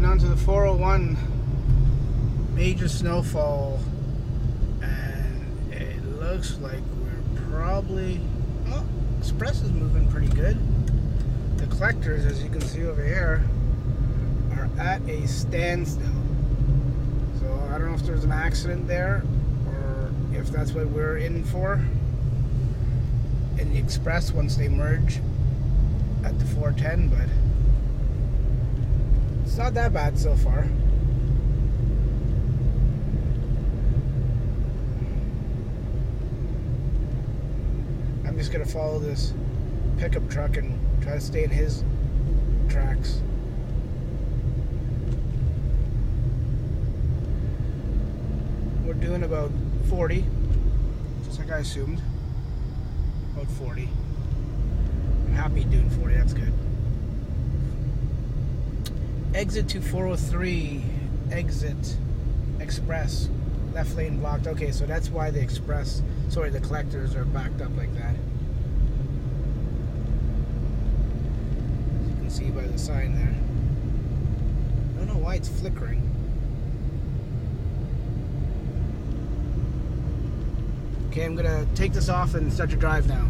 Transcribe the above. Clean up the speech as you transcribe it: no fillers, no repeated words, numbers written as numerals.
Getting onto the 401. Major snowfall. And it looks like we're probably... Oh, Express is moving pretty good. The collectors, as you can see over here, are at a standstill. So I don't know if there's an accident there or if that's what we're in for. In the Express once they merge at the 410, but it's not that bad so far. I'm just gonna follow this pickup truck and try to stay in his tracks. We're doing about 40, just like I assumed. About 40. I'm happy doing 40, that's good. Exit to 403, exit Express, left lane blocked. Okay, so that's why the the collectors are backed up like that. As you can see by the sign there. I don't know why it's flickering. Okay, I'm gonna take this off and start to drive now.